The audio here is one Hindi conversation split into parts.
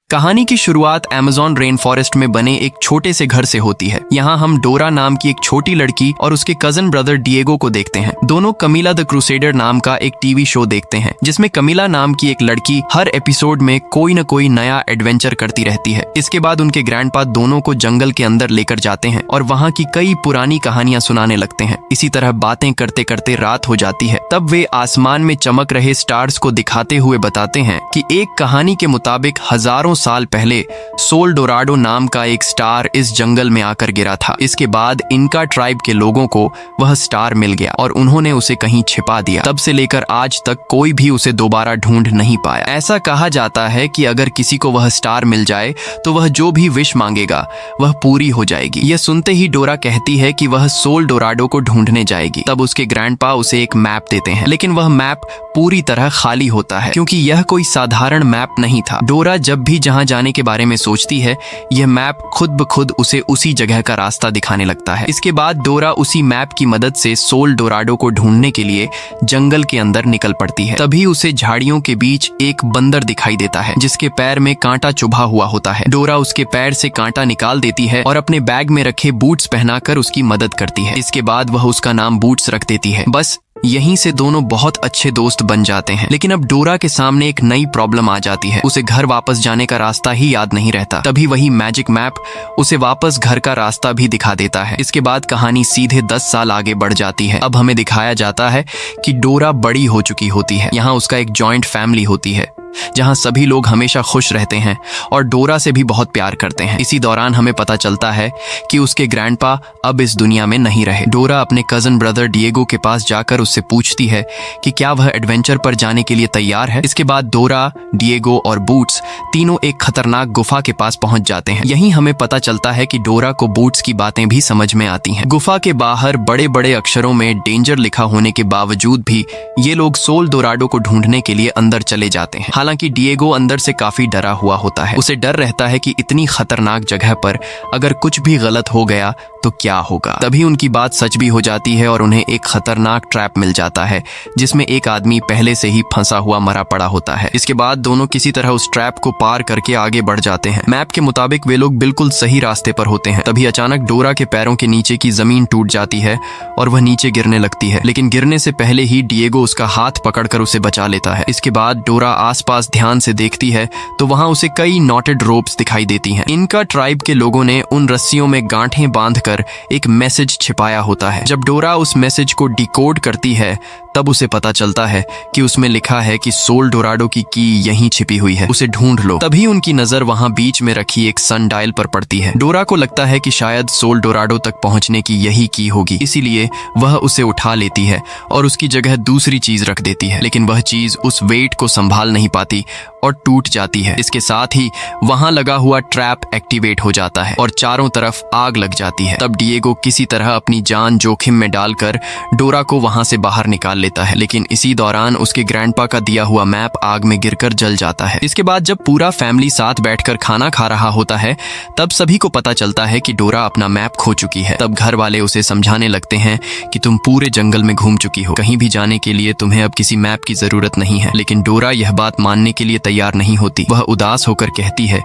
कहानी की शुरुआत अमेज़न रेन फॉरेस्ट में बने एक छोटे से घर से होती है। यहाँ हम डोरा नाम की एक छोटी लड़की और उसके कजन ब्रदर डिएगो को देखते हैं। दोनों कमीला द क्रूसेडर नाम का एक टीवी शो देखते हैं, जिसमें कमीला नाम की एक लड़की हर एपिसोड में कोई न कोई नया एडवेंचर करती रहती है। इसके बाद उनके ग्रैंडपा दोनों को जंगल के अंदर लेकर जाते हैं और वहाँ की कई पुरानी कहानियां सुनाने लगते हैं। इसी तरह बातें करते करते रात हो जाती है। तब वे आसमान में चमक रहे स्टार्स को दिखाते हुए बताते हैं कि एक कहानी के मुताबिक हजारों साल पहले सोल डोराडो नाम का एक स्टार इस जंगल में आकर गिरा था। इसके बाद इनका ट्राइब के लोगों को वह स्टार मिल गया और उन्होंने उसे कहीं छिपा दिया। तब से लेकर आज तक कोई भी उसे दोबारा ढूंढ नहीं पाया। ऐसा कहा जाता है कि अगर किसी को वह स्टार मिल जाए तो वह जो भी विश मांगेगा वह पूरी हो जाएगी। यह सुनते ही डोरा कहती है कि वह सोल डोराडो को ढूंढने जाएगी। तब उसके ग्रैंडपा उसे एक मैप देते हैं, लेकिन वह मैप पूरी तरह खाली होता है क्योंकि यह कोई साधारण मैप नहीं था। डोरा जब भी जहां जाने के बारे में सोचती है, यह मैप खुद ब खुद उसे उसी जगह का रास्ता दिखाने लगता है। इसके बाद डोरा उसी मैप की मदद से सोल डोराडो को ढूंढने के लिए जंगल के अंदर निकल पड़ती है। तभी उसे झाड़ियों के बीच एक बंदर दिखाई देता है, जिसके पैर में कांटा चुभा हुआ होता है। डोरा उसके पैर से कांटा निकाल देती है और अपने बैग में रखे बूट्स पहनाकर उसकी मदद करती है। इसके बाद वह उसका नाम बूट्स रख देती है। बस यहीं से दोनों बहुत अच्छे दोस्त बन जाते हैं। लेकिन अब डोरा के सामने एक नई प्रॉब्लम आ जाती है। उसे घर वापस जाने का रास्ता ही याद नहीं रहता। तभी वही मैजिक मैप उसे वापस घर का रास्ता भी दिखा देता है। इसके बाद कहानी सीधे 10 साल आगे बढ़ जाती है। अब हमें दिखाया जाता है कि डोरा बड़ी हो चुकी होती है। यहाँ उसका एक जॉइंट फैमिली होती है जहां सभी लोग हमेशा खुश रहते हैं और डोरा से भी बहुत प्यार करते हैं। इसी दौरान हमें पता चलता है कि उसके ग्रैंडपा अब इस दुनिया में नहीं रहे। डोरा अपने कजन ब्रदर डिएगो के पास जाकर उससे पूछती है कि क्या वह एडवेंचर पर जाने के लिए तैयार है। इसके बाद डोरा, डिएगो और बूट्स तीनों एक खतरनाक गुफा के पास पहुंच जाते हैं। यहीं हमें पता चलता है कि डोरा को बूट्स की बातें भी समझ में आती हैं। गुफा के बाहर बड़े बड़े अक्षरों में डेंजर लिखा होने के बावजूद भी ये लोग सोल डोराडो को ढूंढने के लिए अंदर चले जाते हैं। हालांकि डिएगो अंदर से काफी डरा हुआ होता है। उसे डर रहता है कि इतनी खतरनाक जगह पर अगर कुछ भी गलत हो गया तो क्या होगा। तभी उनकी बात सच भी हो जाती है और उन्हें एक खतरनाक ट्रैप मिल जाता है, जिसमें एक आदमी पहले से ही फंसा हुआ मरा पड़ा होता है। इसके बाद दोनों किसी तरह उस ट्रैप को पार करके आगे बढ़ जाते हैं। मैप के मुताबिक वे लोग बिल्कुल सही रास्ते पर होते हैं। तभी अचानक डोरा के पैरों के नीचे की जमीन टूट जाती है और वह नीचे गिरने लगती है। लेकिन गिरने से पहले ही डिएगो उसका हाथ पकड़कर उसे बचा लेता है। इसके बाद डोरा आसपास ध्यान से देखती है तो वहां उसे कई नॉटेड रोप्स दिखाई देती हैं। इनका ट्राइब के लोगों ने उन रस्सियों में गांठें बांधकर एक मैसेज छिपाया होता है। जब डोरा उस मैसेज को डिकोड करती है तब उसे पता चलता है कि उसमें लिखा है कि सोल डोराडो की यहीं छिपी हुई है, उसे ढूंढ लो। तभी उनकी नजर वहां बीच में रखी एक सन डायल पर पड़ती है। डोरा को लगता है कि शायद सोल डोराडो तक पहुंचने की यही की होगी, इसीलिए वह उसे उठा लेती है और उसकी जगह दूसरी चीज रख देती है। लेकिन वह चीज उस वेट को संभाल नहीं पाती और टूट जाती है। इसके साथ ही वहां लगा हुआ ट्रैप एक्टिवेट हो जाता है और चारों तरफ आग लग जाती है। तब डिएगो किसी तरह अपनी जान जोखिम में डालकर डोरा को वहां से बाहर निकाल लेता है। लेकिन इसी दौरान उसके ग्रैंडपा का दिया हुआ मैप आग में गिरकर जल जाता है। इसके बाद जब पूरा फैमिली साथ बैठकर खाना खा रहा होता है तब सभी को पता चलता है कि डोरा अपना मैप खो चुकी है। तब घर वाले उसे समझाने लगते हैं कि तुम पूरे जंगल में घूम चुकी हो, कहीं भी जाने के लिए तुम्हें अब किसी मैप की जरूरत नहीं है। लेकिन डोरा यह बात मानने के लिए तैयार नहीं होती। वह उदास होकर कहती है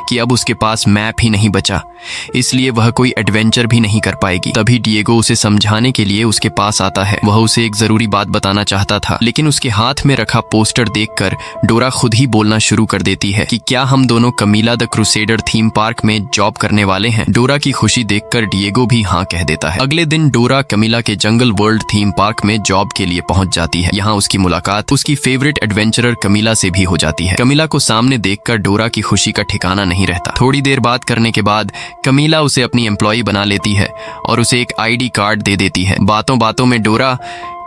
कि अब उसके पास मैप ही नहीं बचा, इसलिए वह कोई एडवेंचर भी नहीं कर पाएगी। तभी डिएगो उसे समझाने के लिए उसके पास आता है। वह उसे एक जरूरी बात बताना चाहता था, लेकिन उसके हाथ में रखा पोस्टर देखकर डोरा खुद ही बोलना शुरू कर देती है कि क्या हम दोनों कमीला द क्रूसेडर थीम पार्क में जॉब करने वाले हैं। डोरा की खुशी देखकर डिएगो भी हाँ कह देता है। अगले दिन डोरा कमीला के जंगल वर्ल्ड थीम पार्क में जॉब के लिए पहुंच जाती है। यहाँ उसकी मुलाकात उसकी फेवरेट एडवेंचरर कमीला से भी हो जाती है। कमीला को सामने देखकर डोरा की खुशी का ठिकाना नहीं रहता। थोड़ी देर बात करने के बाद कमीला उसे अपनी एम्प्लॉय बना लेती है और उसे एक आईडी कार्ड दे देती है। बातों बातों में डोरा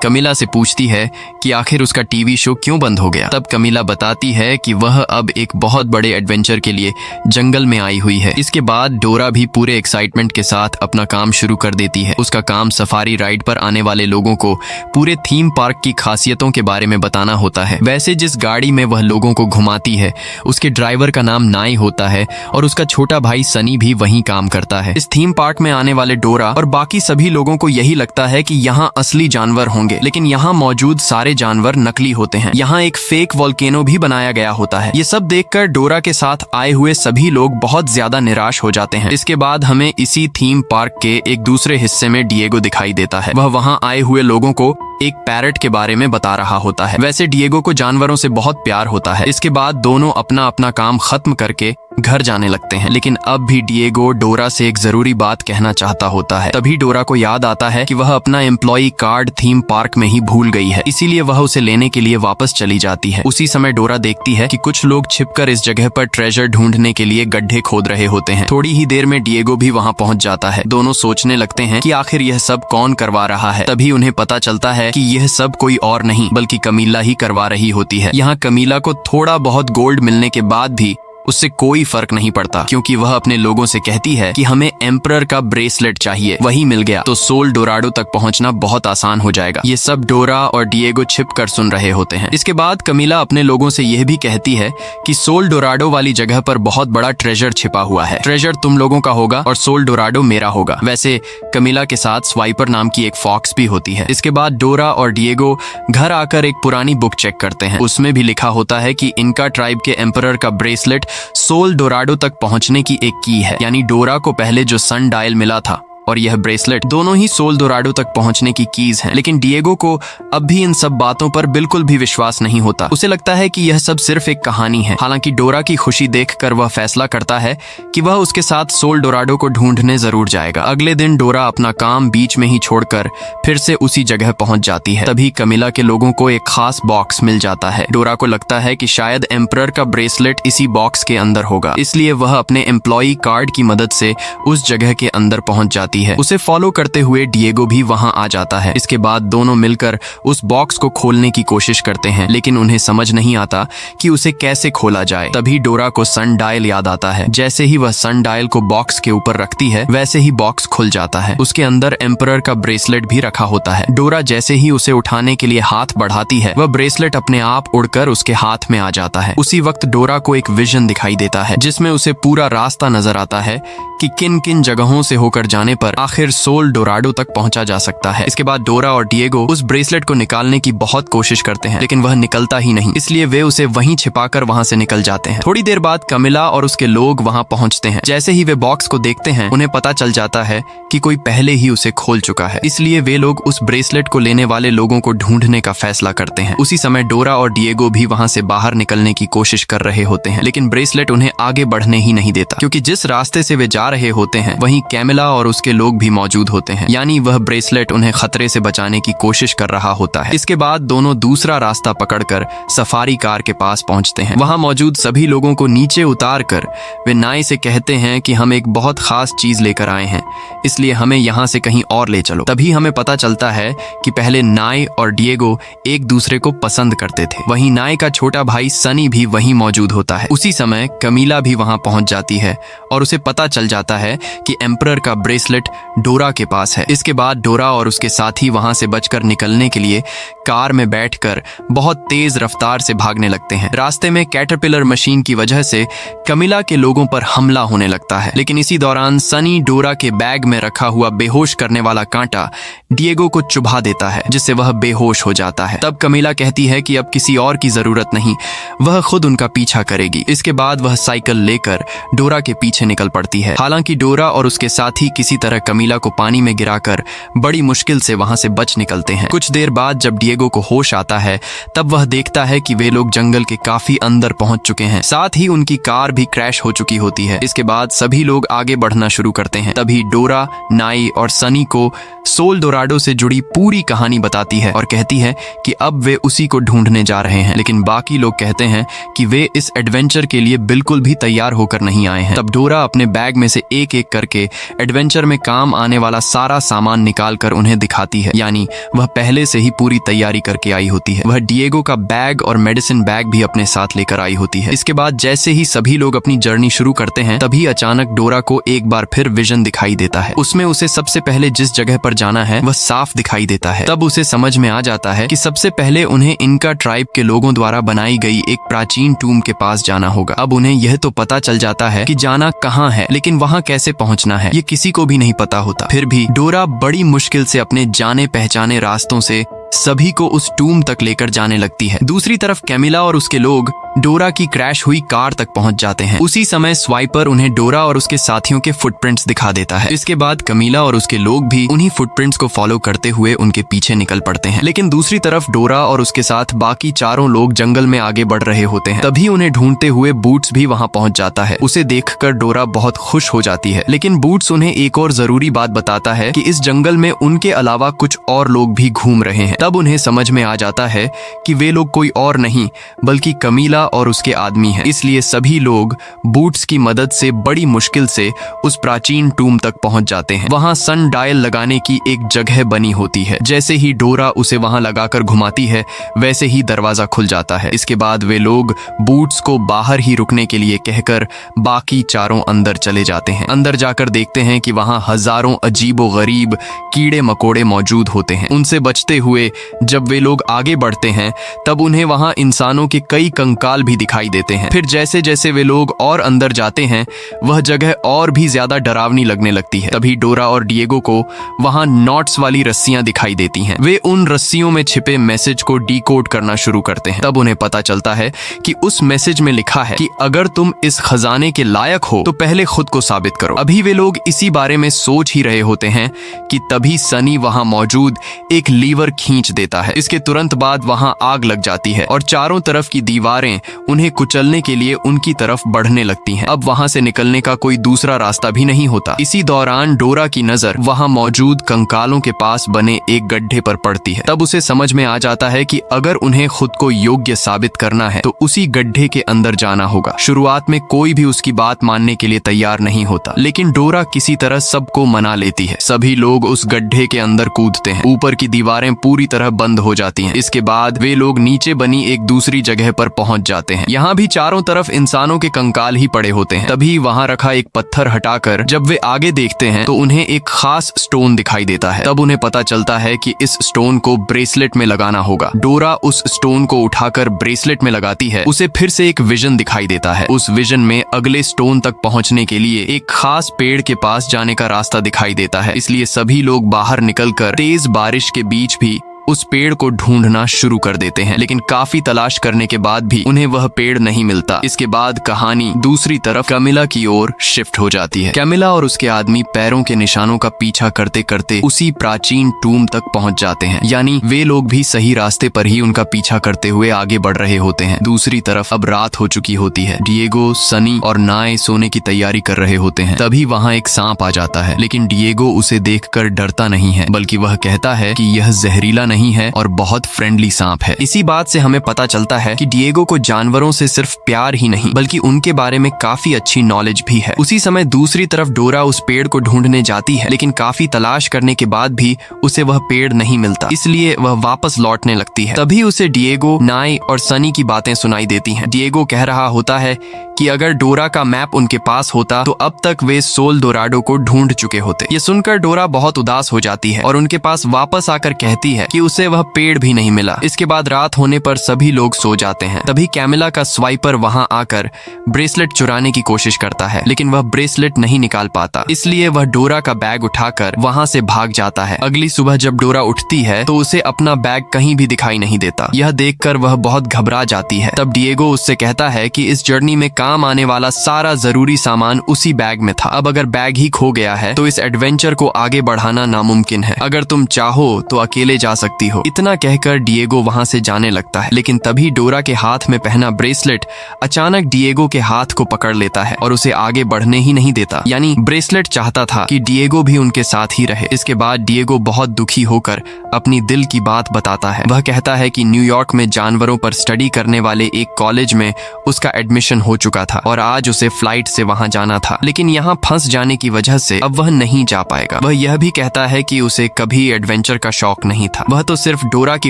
कमीला से पूछती है कि आखिर उसका टीवी शो क्यों बंद हो गया। तब कमीला बताती है कि वह अब एक बहुत बड़े एडवेंचर के लिए जंगल में आई हुई है। इसके बाद डोरा भी पूरे एक्साइटमेंट के साथ अपना काम शुरू कर देती है। उसका काम सफारी राइड पर आने वाले लोगों को पूरे थीम पार्क की खासियतों के बारे में बताना होता है। वैसे जिस गाड़ी में वह लोगों को घुमाती है उसके ड्राइवर का नाम नाई होता है और उसका छोटा भाई सनी भी वहीं काम करता है। इस थीम पार्क में आने वाले डोरा और बाकी सभी लोगों को यही लगता है कि यहाँ असली जानवर होंगे होंगे, लेकिन यहाँ मौजूद सारे जानवर नकली होते हैं। यहाँ एक फेक वोल्केनो भी बनाया गया होता है। ये सब देखकर डोरा के साथ आए हुए सभी लोग बहुत ज्यादा निराश हो जाते हैं। इसके बाद हमें इसी थीम पार्क के एक दूसरे हिस्से में डिएगो दिखाई देता है। वह वहाँ आए हुए लोगों को एक पैरट के बारे में बता रहा होता है। वैसे डिएगो को जानवरों से बहुत प्यार होता है। इसके बाद दोनों अपना अपना काम खत्म करके घर जाने लगते हैं, लेकिन अब भी डिएगो डोरा से एक जरूरी बात कहना चाहता होता है। तभी डोरा को याद आता है कि वह अपना एम्प्लॉय कार्ड थीम पार्क में ही भूल गई है, इसीलिए वह उसे लेने के लिए वापस चली जाती है। उसी समय डोरा देखती है कि कुछ लोग छिपकर इस जगह पर ट्रेजर ढूंढने के लिए गड्ढे खोद रहे होते हैं। थोड़ी ही देर में डिएगो भी वहाँ पहुँच जाता है। दोनों सोचने लगते हैं कि आखिर यह सब कौन करवा रहा है। तभी उन्हें पता चलता है कि यह सब कोई और नहीं बल्कि कमीला ही करवा रही होती है। यहाँ कमीला को थोड़ा बहुत गोल्ड मिलने के बाद भी उससे कोई फर्क नहीं पड़ता, क्योंकि वह अपने लोगों से कहती है कि हमें एम्परर का ब्रेसलेट चाहिए। वही मिल गया तो सोल डोराडो तक पहुंचना बहुत आसान हो जाएगा। ये सब डोरा और डिएगो छिप कर सुन रहे होते हैं। इसके बाद कमीला अपने लोगों से यह भी कहती है कि सोल डोराडो वाली जगह पर बहुत बड़ा ट्रेजर छिपा हुआ है। ट्रेजर तुम लोगों का होगा और सोल डोराडो मेरा होगा। वैसे कमीला के साथ स्वाइपर नाम की एक फॉक्स भी होती है। इसके बाद डोरा और डिएगो घर आकर एक पुरानी बुक चेक करते हैं। उसमें भी लिखा होता है कि इनका ट्राइब के एम्परर का ब्रेसलेट सोल डोराडो तक पहुंचने की एक की है। यानी डोरा को पहले जो सन डायल मिला था और यह ब्रेसलेट दोनों ही सोल डोराडो तक पहुंचने की कीज हैं। लेकिन डिएगो को अब भी इन सब बातों पर बिल्कुल भी विश्वास नहीं होता। उसे लगता है कि यह सब सिर्फ एक कहानी है। हालांकि डोरा की खुशी देखकर वह फैसला करता है कि वह उसके साथ सोल डोराडो को ढूंढने जरूर जाएगा। अगले दिन डोरा अपना काम बीच में ही छोड़कर फिर से उसी जगह पहुंच जाती है। तभी कमीला के लोगों को एक खास बॉक्स मिल जाता है। डोरा को लगता है कि शायद एम्परर का ब्रेसलेट इसी बॉक्स के अंदर होगा, इसलिए वह अपने एम्प्लॉय कार्ड की मदद से उस जगह के अंदर पहुंच जाती है। उसे फॉलो करते हुए डिएगो भी वहां आ जाता है। इसके बाद दोनों मिलकर उस बॉक्स को खोलने की कोशिश करते हैं, लेकिन उन्हें समझ नहीं आता कि उसे कैसे खोला जाए। तभी डोरा को सन डायल याद आता है। जैसे ही वह सन डायल को बॉक्स के ऊपर रखती है, वैसे ही बॉक्स खुल जाता है। उसके अंदर एम्परर का ब्रेसलेट भी रखा होता है। डोरा जैसे ही उसे उठाने के लिए हाथ बढ़ाती है, वह ब्रेसलेट अपने आप उड़कर उसके हाथ में आ जाता है। उसी वक्त डोरा को एक विजन दिखाई देता है, जिसमें उसे पूरा रास्ता नजर आता है कि किन किन जगहों से होकर जाने पर आखिर सोल डोराडो तक पहुंचा जा सकता है। इसके बाद डोरा और डिएगो उस ब्रेसलेट को निकालने की बहुत कोशिश करते हैं, लेकिन वह निकलता ही नहीं, इसलिए वे उसे वहीं छिपाकर वहां से निकल जाते हैं। थोड़ी देर बाद कमीला और उसके लोग वहां पहुंचते हैं। जैसे ही वे बॉक्स को देखते हैं, उन्हें पता चल जाता है कि कोई पहले ही उसे खोल चुका है, इसलिए वे लोग उस ब्रेसलेट को लेने वाले लोगों को ढूंढने का फैसला करते हैं। उसी समय डोरा और डिएगो भी वहां से बाहर निकलने की कोशिश कर रहे होते हैं, लेकिन ब्रेसलेट उन्हें आगे बढ़ने ही नहीं देता, क्योंकि जिस रास्ते से वे जा रहे होते हैं वहीं कैमिला और उसके लोग भी मौजूद होते हैं। यानी वह ब्रेसलेट उन्हें खतरे से बचाने की कोशिश कर रहा होता है। इसके बाद दोनों दूसरा रास्ता पकड़कर सफारी कार के पास पहुंचते हैं। वहां मौजूद सभी लोगों को नीचे उतारकर वे नाई से कहते हैं कि हम एक बहुत खास चीज लेकर आए हैं, इसलिए हमें यहाँ से कहीं और ले चलो। तभी हमें पता चलता है कि पहले नाई और डिएगो एक दूसरे को पसंद करते थे। वहीं नाई का छोटा भाई सनी भी वहीं मौजूद होता है। उसी समय कमीला भी वहां पहुंच जाती है और उसे पता चल जाता है कि एम्परर का ब्रेसलेट डोरा के पास है। इसके बाद डोरा और उसके साथी वहां से बचकर निकलने के लिए कार में बैठकर बहुत तेज रफ्तार से भागने लगते हैं। रास्ते में कैटरपिलर मशीन की वजह से कमीला के लोगों पर हमला होने लगता है, लेकिन इसी दौरान सनी डोरा के बैग में रखा हुआ बेहोश करने वाला कांटा डिएगो को चुभा देता है, जिससे वह बेहोश हो जाता है। तब कमीला कहती है कि अब किसी और की जरूरत नहीं, वह खुद उनका पीछा करेगी। इसके बाद वह साइकिल लेकर डोरा के पीछे निकल पड़ती है। हालांकि डोरा और उसके साथी किसी तरह कमीला को पानी में गिराकर बड़ी मुश्किल से वहां से बच निकलते हैं। कुछ देर बाद जब डिएगो को होश आता है, तब वह देखता है कि वे लोग जंगल के काफी अंदर पहुंच चुके हैं। साथ ही उनकी कार भी क्रैश हो चुकी होती है। इसके बाद सभी लोग आगे बढ़ना शुरू करते हैं। तभी डोरा, नाई और सनी को सोल डोराडो से जुड़ी पूरी कहानी बताती है और कहती है कि अब वे उसी को ढूंढने जा रहे हैं। लेकिन बाकी लोग कहते हैं कि वे इस एडवेंचर के लिए बिल्कुल भी तैयार होकर नहीं आए हैं। तब डोरा अपने बैग में से एक एक करके एडवेंचर में काम आने वाला सारा सामान निकालकर उन्हें दिखाती है, यानी वह पहले से ही पूरी तैयारी करके आई होती है। वह डिएगो का बैग और मेडिसिन बैग भी अपने साथ लेकर आई होती है। इसके बाद जैसे ही सभी लोग अपनी जर्नी शुरू करते हैं, तभी अचानक डोरा को एक बार फिर विजन दिखाई देता है। उसमें उसे सबसे पहले जिस जगह पर जाना है वह साफ दिखाई देता है। तब उसे समझ में आ जाता है कि सबसे पहले उन्हें इनका ट्राइब के लोगों द्वारा बनाई गई एक प्राचीन टूम के पास जाना होगा। अब उन्हें यह तो पता चल जाता है कि जाना कहाँ है, लेकिन वहाँ कैसे पहुँचना है ये किसी को भी नहीं पता होता। फिर भी डोरा बड़ी मुश्किल से अपने जाने पहचाने रास्तों से सभी को उस टूम तक लेकर जाने लगती है। दूसरी तरफ कैमिला और उसके लोग डोरा की क्रैश हुई कार तक पहुंच जाते हैं। उसी समय स्वाइपर उन्हें डोरा और उसके साथियों के फुटप्रिंट्स दिखा देता है। इसके बाद कैमिला और उसके लोग भी उन्हीं फुटप्रिंट्स को फॉलो करते हुए उनके पीछे निकल पड़ते हैं। लेकिन दूसरी तरफ डोरा और उसके साथ बाकी चारों लोग जंगल में आगे बढ़ रहे होते हैं। तभी उन्हें ढूंढते हुए बूट्स भी वहां पहुंच जाता है। उसे देखकर डोरा बहुत खुश हो जाती है, लेकिन बूट्स उन्हें एक और जरूरी बात बताता है कि इस जंगल में उनके अलावा कुछ और लोग भी घूम रहे हैं। तब उन्हें समझ में आ जाता है कि वे लोग कोई और नहीं बल्कि कैमिला और उसके आदमी हैं। इसलिए सभी लोग बूट्स की मदद से बड़ी मुश्किल से उस प्राचीन टूम तक पहुंच जाते हैं। वहां सन डायल लगाने की एक जगह बनी होती है। जैसे ही डोरा उसे वहां लगाकर घुमाती है वैसे ही दरवाजा खुल जाता है। इसके बाद वे लोग बूट्स को बाहर ही रुकने के लिए कहकर बाकी चारों अंदर चले जाते हैं। अंदर जाकर देखते हैं कि वहां हजारों अजीबो गरीब कीड़े मकोड़े मौजूद होते हैं। उनसे बचते हुए जब वे लोग आगे बढ़ते हैं तब उन्हें वहां इंसानों के कई कंकाल भी दिखाई देते हैं। फिर जैसे जैसे वे लोग और अंदर जाते हैं वह जगह और भी ज्यादा डरावनी लगने लगती है। तभी डोरा और डिएगो को वहां नॉट्स वाली रस्सियां दिखाई देती हैं। वे उन रस्सियों में छिपे मैसेज को डिकोड करना शुरू करते हैं। तब उन्हें पता चलता है कि उस मैसेज में लिखा है कि अगर तुम इस खजाने के लायक हो तो पहले खुद को साबित करो। अभी वे लोग इसी बारे में सोच ही रहे होते हैं कि तभी सनी वहां मौजूद एक लीवर खींच देता है। इसके तुरंत बाद वहां आग लग जाती है और चारों तरफ की दीवारें उन्हें कुचलने के लिए उनकी तरफ बढ़ने लगती हैं। अब वहां से निकलने का कोई दूसरा रास्ता भी नहीं होता। इसी दौरान डोरा की नजर वहां मौजूद कंकालों के पास बने एक गड्ढे पर पड़ती है। तब उसे समझ में आ जाता है कि अगर उन्हें खुद को योग्य साबित करना है तो उसी गड्ढे के अंदर जाना होगा। शुरुआत में कोई भी उसकी बात मानने के लिए तैयार नहीं होता, लेकिन डोरा किसी तरह सबको मना लेती है। सभी लोग उस गड्ढे के अंदर कूदते हैं। ऊपर की दीवारें पूरी तरह बंद हो जाती हैं। इसके बाद वे लोग नीचे बनी एक दूसरी जगह पर पहुंच जाते हैं। यहाँ भी चारों तरफ इंसानों के कंकाल ही पड़े होते हैं। तभी वहां रखा एक पत्थर हटाकर जब वे आगे देखते हैं तो उन्हें एक खास स्टोन दिखाई देता है। तब उन्हें पता चलता है कि इस स्टोन को ब्रेसलेट में लगाना होगा। डोरा उस स्टोन को उठाकर ब्रेसलेट में लगाती है। उसे फिर से एक विजन दिखाई देता है। उस विजन में अगले स्टोन तक पहुंचने के लिए एक खास पेड़ के पास जाने का रास्ता दिखाई देता है। इसलिए सभी लोग बाहर निकलकर तेज बारिश के बीच भी उस पेड़ को ढूंढना शुरू कर देते हैं, लेकिन काफी तलाश करने के बाद भी उन्हें वह पेड़ नहीं मिलता। इसके बाद कहानी दूसरी तरफ कैमिला की ओर शिफ्ट हो जाती है। कैमिला और उसके आदमी पैरों के निशानों का पीछा करते करते उसी प्राचीन टूम तक पहुंच जाते हैं, यानी वे लोग भी सही रास्ते पर ही उनका पीछा करते हुए आगे बढ़ रहे होते हैं। दूसरी तरफ अब रात हो चुकी होती है। डिएगो, सनी और नाय सोने की तैयारी कर रहे होते हैं। तभी वहाँ एक सांप आ जाता है, लेकिन डिएगो उसे देखकर डरता नहीं है, बल्कि वह कहता है कि यह जहरीला नहीं है और बहुत फ्रेंडली सांप है। इसी बात से हमें पता चलता है कि डिएगो को जानवरों से सिर्फ प्यार ही नहीं बल्कि उनके बारे में काफी अच्छी नॉलेज भी है। उसी समय दूसरी तरफ डोरा उस पेड़ को ढूंढने जाती है, लेकिन काफी तलाश करने के बाद भी उसे वह पेड़ नहीं मिलता, इसलिए वह वापस लौटने लगती है। तभी उसे डिएगो, नाय और सनी की बातें सुनाई देती हैं। डिएगो कह रहा होता है कि अगर डोरा का मैप उनके पास होता तो अब तक वे सोल दोराडो को ढूंढ चुके होते। ये सुनकर डोरा बहुत उदास हो जाती है और उनके पास वापस आकर कहती है कि उसे वह पेड़ भी नहीं मिला। इसके बाद रात होने पर सभी लोग सो जाते हैं। तभी कैमिला का स्वाइपर वहां आकर ब्रेसलेट चुराने की कोशिश करता है, लेकिन वह ब्रेसलेट नहीं निकाल पाता, इसलिए वह डोरा का बैग उठाकर वहां से भाग जाता है। अगली सुबह जब डोरा उठती है तो उसे अपना बैग कहीं भी दिखाई नहीं देता। यह देखकर वह बहुत घबरा जाती है। तब डिएगो उससे कहता है कि इस जर्नी में काम आने वाला सारा जरूरी सामान उसी बैग में था। अब अगर बैग ही खो गया है तो इस एडवेंचर को आगे बढ़ाना नामुमकिन है। अगर तुम चाहो तो अकेले जा सकती हो। इतना कहकर डिएगो वहां से जाने लगता है, लेकिन तभी डोरा के हाथ में पहना ब्रेसलेट अचानक डिएगो के हाथ को पकड़ लेता है और उसे आगे बढ़ने ही नहीं देता। यानी ब्रेसलेट चाहता था कि डिएगो भी उनके साथ ही रहे। इसके बाद डिएगो बहुत दुखी होकर अपनी दिल की बात बताता है। वह कहता है कि न्यूयॉर्क में जानवरों पर स्टडी करने वाले एक कॉलेज में उसका एडमिशन हो चुका था और आज उसे फ्लाइट से वहां जाना था, लेकिन यहाँ फंस जाने की वजह से अब वह नहीं जा पाएगा। वह यह भी कहता है कि उसे कभी एडवेंचर का शौक नहीं था। वह तो सिर्फ डोरा की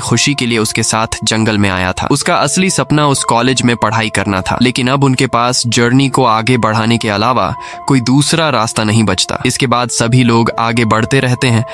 खुशी के लिए उसके साथ जंगल में आया था। उसका असली सपना उस कॉलेज में पढ़ाई करना था, लेकिन अब उनके पास जर्नी को आगे बढ़ाने के अलावा कोई दूसरा रास्ता नहीं बचता। इसके बाद सभी लोग आगे बढ़ते रहते हैं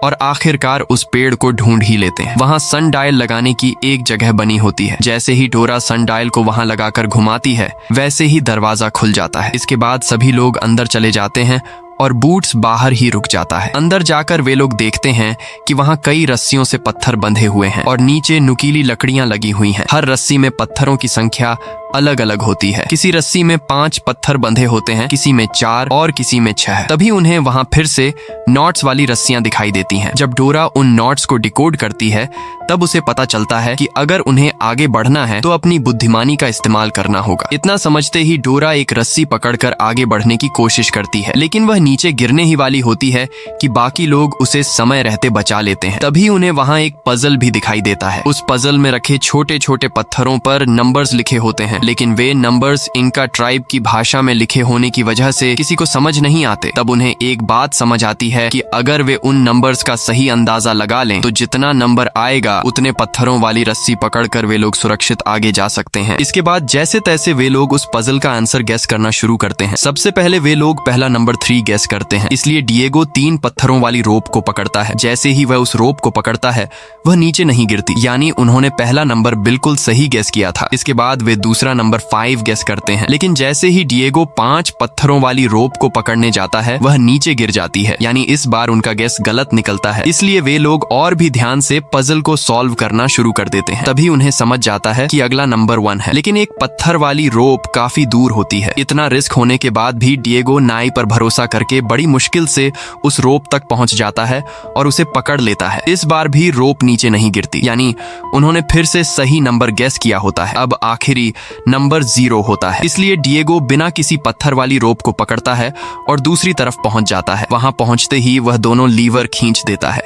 और आखिरकार उस पेड़ को ढूंढ ही लेते हैं। वहां सन डायल लगाने की एक जगह बनी होती है। जैसे ही डोरा सन डायल को वहां लगाकर घुमाती है वैसे ही दरवाजा खुल जाता है। इसके बाद सभी लोग अंदर चले जाते हैं और बूट्स बाहर ही रुक जाता है। अंदर जाकर वे लोग देखते हैं कि वहाँ कई रस्सियों से पत्थर बंधे हुए हैं और नीचे नुकीली लकड़ियां लगी हुई हैं। हर रस्सी में पत्थरों की संख्या अलग अलग होती है। किसी रस्सी में 5 पत्थर बंधे होते हैं, किसी में 4 और किसी में 6। तभी उन्हें वहां फिर से नॉट्स वाली रस्सियां दिखाई देती हैं। जब डोरा उन नॉट्स को डिकोड करती है तब उसे पता चलता है कि अगर उन्हें आगे बढ़ना है तो अपनी बुद्धिमानी का इस्तेमाल करना होगा। इतना समझते ही डोरा एक रस्सी पकड़कर आगे बढ़ने की कोशिश करती है, लेकिन वह नीचे गिरने ही वाली होती है कि बाकी लोग उसे समय रहते बचा लेते हैं। तभी उन्हें वहां एक पजल भी दिखाई देता है। उस पजल में रखे छोटे छोटे पत्थरों पर नंबर्स लिखे होते हैं, लेकिन वे नंबर्स इनका ट्राइब की भाषा में लिखे होने की वजह से किसी को समझ नहीं आते। तब उन्हें एक बात समझ आती है कि अगर वे उन नंबर्स का सही अंदाजा लगा लें तो जितना नंबर आएगा उतने पत्थरों वाली रस्सी पकड़कर वे लोग सुरक्षित आगे जा सकते हैं। इसके बाद जैसे तैसे वे लोग उस पजल का आंसर गेस करना शुरू करते हैं। सबसे पहले वे लोग पहला नंबर 3 गेस करते हैं, इसलिए डिएगो 3 पत्थरों वाली रोप को पकड़ता है। जैसे ही वह उस रोप को पकड़ता है वह नीचे नहीं गिरती, यानी उन्होंने पहला नंबर बिल्कुल सही गेस किया था। इसके बाद वे दूसरा नंबर 5 गेस करते हैं, लेकिन जैसे ही डिएगो 5 पत्थरों वाली रोप को पकड़ने जाता है वह नीचे गिर जाती है, यानी इस बार उनका गेस गलत निकलता है। इसलिए वे लोग और भी ध्यान से पजल को सॉल्व करना शुरू कर देते हैं। तभी उन्हें समझ जाता है कि अगला नंबर 1 है, लेकिन एक पत्थर वाली रोप काफी दूर होती है। इतना रिस्क होने के बाद भी डिएगो नाई पर भरोसा करके बड़ी मुश्किल से उस रोप तक पहुंच जाता है और उसे पकड़ लेता है। इस बार भी रोप नीचे नहीं गिरती, यानी उन्होंने फिर से सही नंबर गेस किया होता है। अब आखिरी नंबर 0 होता है, इसलिए डिएगो बिना किसी पत्थर वाली रोप को पकड़ता है और दूसरी तरफ पहुंच जाता है। वहां पहुंचते ही वह दोनों लीवर खींच देता है,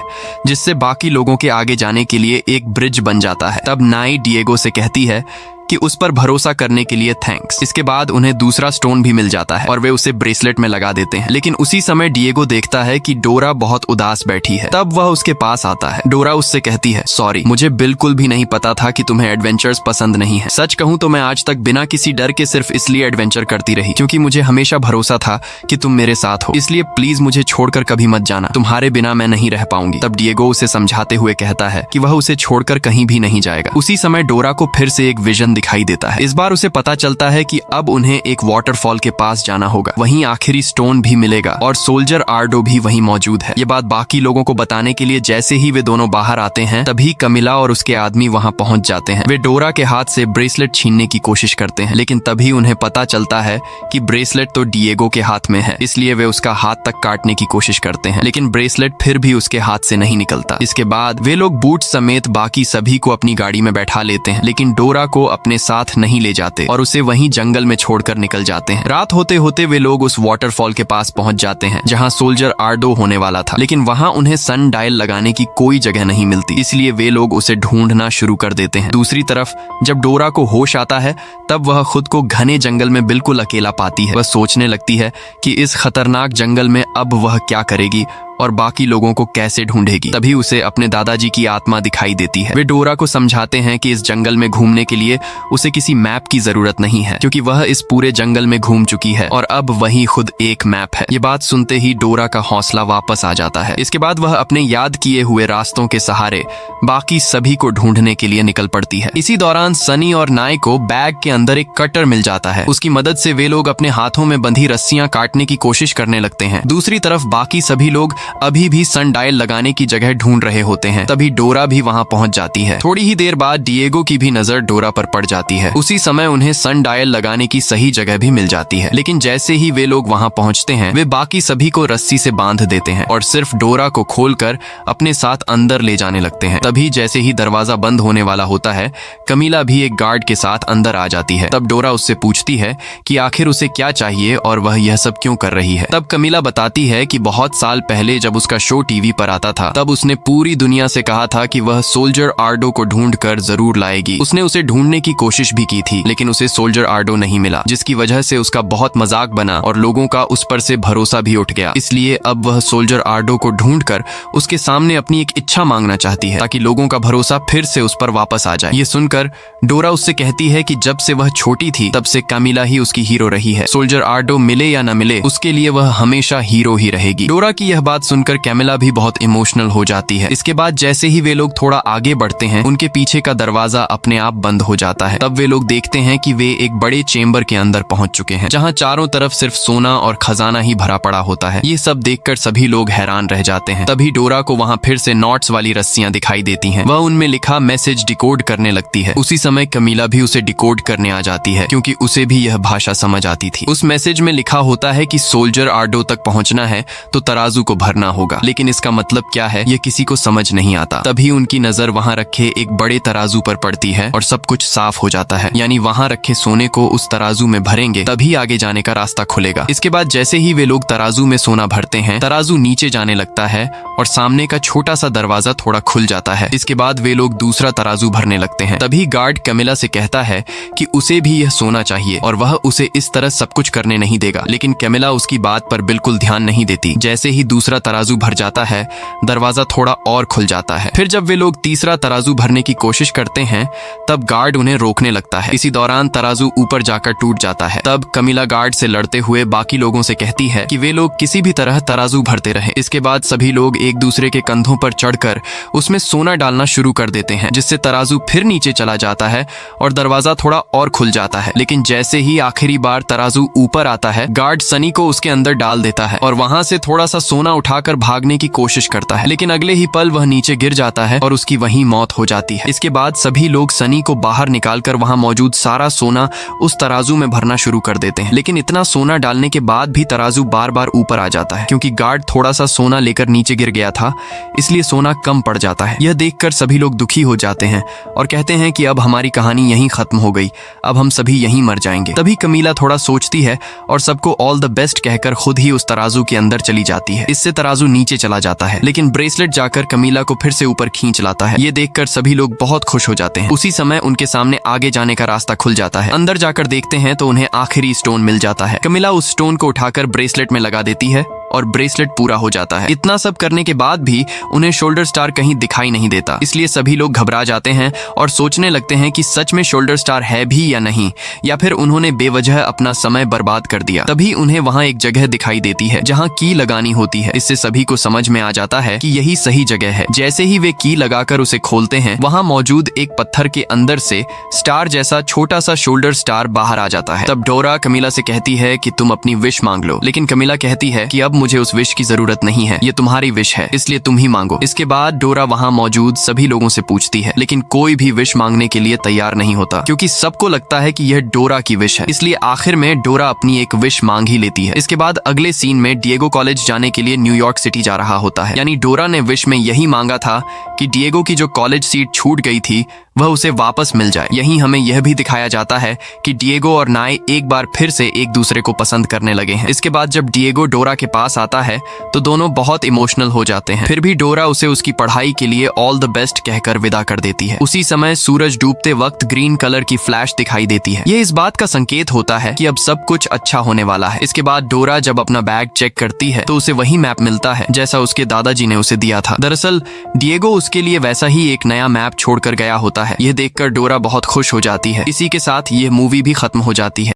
जिससे बाकी लोगों के आगे जाने के लिए एक ब्रिज बन जाता है। तब नाई डिएगो से कहती है कि उस पर भरोसा करने के लिए थैंक्स। इसके बाद उन्हें दूसरा स्टोन भी मिल जाता है और वे उसे ब्रेसलेट में लगा देते हैं। लेकिन उसी समय डिएगो देखता है कि डोरा बहुत उदास बैठी है। तब वह उसके पास आता है। डोरा उससे कहती है, सॉरी, मुझे बिल्कुल भी नहीं पता था कि तुम्हें एडवेंचर्स पसंद नहीं है। सच कहूं तो मैं आज तक बिना किसी डर के सिर्फ इसलिए एडवेंचर करती रही क्योंकि मुझे हमेशा भरोसा था कि तुम मेरे साथ हो। इसलिए प्लीज मुझे छोड़कर कभी मत जाना, तुम्हारे बिना मैं नहीं रह पाऊंगी। तब डिएगो उसे समझाते हुए कहता है कि वह उसे छोड़कर कहीं भी नहीं जाएगा। उसी समय डोरा को फिर से एक विजन दिखाई देता है। इस बार उसे पता चलता है कि अब उन्हें एक वाटरफॉल के पास जाना होगा, वहीं आखिरी स्टोन भी मिलेगा और सोल्जर आर्डो भी वहीं मौजूद है। ये बात बाकी लोगों को बताने के लिए जैसे ही वे दोनों बाहर आते हैं तभी कमिला और उसके आदमी वहां पहुंच जाते हैं। वे डोरा के हाथ से ब्रेसलेट छीनने की कोशिश करते हैं, लेकिन तभी उन्हें पता चलता है कि ब्रेसलेट तो डिएगो के हाथ में है, इसलिए वे उसका हाथ तक काटने की कोशिश करते हैं, लेकिन ब्रेसलेट फिर भी उसके हाथ से नहीं निकलता। इसके बाद वे लोग बूट समेत बाकी सभी को अपनी गाड़ी में बैठा लेते हैं, लेकिन डोरा को अपने साथ नहीं ले जाते और उसे वहीं जंगल में छोड़कर निकल जाते हैं। रात होते होते वे लोग उस वाटरफॉल के पास पहुंच जाते हैं जहां सोल्जर आर्डो होने वाला था, लेकिन वहां उन्हें सन डायल लगाने की कोई जगह नहीं मिलती, इसलिए वे लोग उसे ढूंढना शुरू कर देते हैं। दूसरी तरफ जब डोरा को होश आता है तब वह खुद को घने जंगल में बिल्कुल अकेला पाती है। वह सोचने लगती है कि इस खतरनाक जंगल में अब वह क्या करेगी और बाकी लोगों को कैसे ढूंढेगी। तभी उसे अपने दादाजी की आत्मा दिखाई देती है। वे डोरा को समझाते हैं कि इस जंगल में घूमने के लिए उसे किसी मैप की जरूरत नहीं है, क्योंकि वह इस पूरे जंगल में घूम चुकी है और अब वही खुद एक मैप है। ये बात सुनते ही डोरा का हौसला वापस आ जाता है। इसके बाद वह अपने याद किए हुए रास्तों के सहारे बाकी सभी को ढूंढने के लिए निकल पड़ती है। इसी दौरान सनी और नाई को बैग के अंदर एक कटर मिल जाता है। उसकी मदद से वे लोग अपने हाथों में बंधी रस्सियां काटने की कोशिश करने लगते हैं। दूसरी तरफ बाकी सभी लोग अभी भी सन डायल लगाने की जगह ढूंढ रहे होते हैं। तभी डोरा भी वहां पहुंच जाती है। थोड़ी ही देर बाद डिएगो की भी नजर डोरा पर पड़ जाती है। उसी समय उन्हें सन डायल लगाने की सही जगह भी मिल जाती है, लेकिन जैसे ही वे लोग वहां पहुंचते हैं वे बाकी सभी को रस्सी से बांध देते हैं और सिर्फ डोरा को खोलकर अपने साथ अंदर ले जाने लगते हैं। तभी जैसे ही दरवाजा बंद होने वाला होता है कमिला भी एक गार्ड के साथ अंदर आ जाती है। तब डोरा उससे पूछती है कि आखिर उसे क्या चाहिए और वह यह सब क्यों कर रही है। तब कमिला बताती है कि बहुत साल पहले जब उसका शो टीवी पर आता था तब उसने पूरी दुनिया से कहा था कि वह सोल्जर आर्डो को ढूंढकर जरूर लाएगी। उसने उसे ढूंढने की कोशिश भी की थी, लेकिन उसे सोल्जर आर्डो नहीं मिला, जिसकी वजह से उसका बहुत मजाक बना और लोगों का उस पर से भरोसा भी उठ गया। इसलिए अब वह सोल्जर आर्डो को ढूंढकर उसके सामने अपनी एक इच्छा मांगना चाहती है ताकि लोगों का भरोसा फिर से उस पर वापस आ जाए। ये सुनकर डोरा उससे कहती है कि जब से वह छोटी थी तब से कमिला ही उसकी हीरो रही है। सोल्जर आर्डो मिले या न मिले उसके लिए वह हमेशा हीरो ही रहेगी। डोरा की यह बात बात सुनकर कैमिला भी बहुत इमोशनल हो जाती है। इसके बाद जैसे ही वे लोग थोड़ा आगे बढ़ते हैं, उनके पीछे का दरवाजा अपने आप बंद हो जाता है। तब वे लोग देखते हैं कि वे एक बड़े चेम्बर के अंदर पहुंच चुके हैं, जहां चारों तरफ सिर्फ सोना और खजाना ही भरा पड़ा होता है। ये सब देखकर सभी लोग हैरान रह जाते हैं। तभी डोरा को वहां फिर से नॉट्स वाली रस्सियां दिखाई देती हैं। वह उनमें लिखा मैसेज डिकोड करने लगती है। उसी समय कमीला भी उसे डिकोड करने आ जाती है, क्योंकि उसे भी यह भाषा समझ आती थी। उस मैसेज में लिखा होता है कि सोल्जर आर्डो तक पहुंचना है तो तराजू को भरना होगा, लेकिन इसका मतलब क्या है ये किसी को समझ नहीं आता। तभी उनकी नजर वहां रखे एक बड़े तराजू पर पड़ती है और सब कुछ साफ हो जाता है, यानी वहां रखे सोने को उस तराजू में भरेंगे तभी आगे जाने का रास्ता खुलेगा। इसके बाद जैसे ही वे लोग तराजू में सोना भरते हैं, तराजू नीचे जाने लगता है और सामने का छोटा सा दरवाजा थोड़ा खुल जाता है। इसके बाद वे लोग दूसरा तराजू भरने लगते हैं। तभी गार्ड कैमिला से कहता है कि उसे भी यह सोना चाहिए और वह उसे इस तरह सब कुछ करने नहीं देगा, लेकिन कैमिला उसकी बात पर बिल्कुल ध्यान नहीं देती। जैसे ही दूसरा तराजू भर जाता है, दरवाजा थोड़ा और खुल जाता है। फिर जब वे लोग तीसरा तराजू भरने की कोशिश करते हैं, तब गार्ड उन्हें रोकने लगता है। इसी दौरान तराजू ऊपर जाकर टूट जाता है। तब कैमिला गार्ड से लड़ते हुए बाकी लोगों से कहती है कि वे लोग किसी भी तरह तराजू भरते रहे। इसके बाद सभी लोग एक दूसरे के कंधों पर चढ़कर उसमें सोना डालना शुरू कर देते हैं, जिससे तराजू फिर नीचे चला जाता है और दरवाजा थोड़ा और खुल जाता है। लेकिन जैसे ही आखिरी बार तराजू ऊपर आता है, गार्ड सनी को उसके अंदर डाल देता है और वहां से थोड़ा सा सोना उठाकर भागने की कोशिश करता है, लेकिन अगले ही पल वह नीचे गिर जाता है और उसकी वहीं मौत हो जाती है। इसके बाद सभी लोग सनी को बाहर निकालकर वहां मौजूद सारा सोना उस तराजू में भरना शुरू कर देते हैं, लेकिन इतना सोना डालने के बाद भी तराजू बार बार ऊपर आ जाता है, क्योंकि गार्ड थोड़ा सा सोना लेकर नीचे गिर गया था, इसलिए सोना कम पड़ जाता है। यह देखकर सभी लोग दुखी हो जाते हैं और कहते हैं कि अब हमारी कहानी यहीं खत्म हो गई, अब हम सभी यहीं मर जाएंगे। तभी कमीला थोड़ा सोचती है और सबको ऑल द बेस्ट कहकर खुद ही उस तराजू के अंदर चली जाती है। इससे तराजू नीचे चला जाता है, लेकिन ब्रेसलेट जाकर कमीला को फिर से ऊपर खींच लाता है। ये देखकर सभी लोग बहुत खुश हो जाते हैं। उसी समय उनके सामने आगे जाने का रास्ता खुल जाता है। अंदर जाकर देखते हैं तो उन्हें आखिरी स्टोन मिल जाता है। कमीला उस स्टोन को उठाकर ब्रेसलेट में लगा देती है और ब्रेसलेट पूरा हो जाता है। इतना सब करने के बाद भी उन्हें शोल्डर स्टार कहीं दिखाई नहीं देता, इसलिए सभी लोग घबरा जाते हैं और सोचने लगते हैं कि सच में शोल्डर स्टार है भी या नहीं, या फिर उन्होंने बेवजह अपना समय बर्बाद कर दिया। तभी उन्हें वहां एक जगह दिखाई देती है जहां की लगानी होती है। इससे सभी को समझ में आ जाता है कि यही सही जगह है। जैसे ही वे की लगाकर उसे खोलते हैं, वहां मौजूद एक पत्थर के अंदर से स्टार जैसा छोटा सा शोल्डर स्टार बाहर आ जाता है। तब डोरा कमीला से कहती है कि तुम अपनी विश मांग लो, लेकिन कमीला कहती है कि अब मुझे उस विश की जरूरत नहीं है, ये तुम्हारी विश है, इसलिए तुम ही मांगो। इसके बाद डोरा वहां मौजूद सभी लोगों से पूछती है, लेकिन कोई भी विश मांगने के लिए तैयार नहीं होता, क्योंकि सबको लगता है कि यह डोरा की विश है। इसलिए आखिर में डोरा अपनी एक विश मांग ही लेती है। इसके बाद अगले सीन में डिएगो कॉलेज जाने के लिए न्यूयॉर्क सिटी जा रहा होता है, यानी डोरा ने विश में यही मांगा था कि डिएगो की जो कॉलेज सीट छूट गई थी वह उसे वापस मिल जाए। यहीं हमें यह भी दिखाया जाता है कि डिएगो और नाय एक बार फिर से एक दूसरे को पसंद करने लगे हैं। इसके बाद जब डिएगो डोरा के पास आता है तो दोनों बहुत इमोशनल हो जाते हैं। फिर भी डोरा उसे उसकी पढ़ाई के लिए ऑल द बेस्ट कहकर विदा कर देती है। उसी समय सूरज डूबते वक्त ग्रीन कलर की फ्लैश दिखाई देती है। ये इस बात का संकेत होता है कि अब सब कुछ अच्छा होने वाला है। इसके बाद डोरा जब अपना बैग चेक करती है तो उसे वही मैप मिलता है जैसा उसके दादाजी ने उसे दिया था। दरअसल डिएगो उसके लिए वैसा ही एक नया मैप छोड़कर गया होता है। यह देखकर डोरा बहुत खुश हो जाती है। इसी के साथ ये मूवी भी खत्म हो जाती है।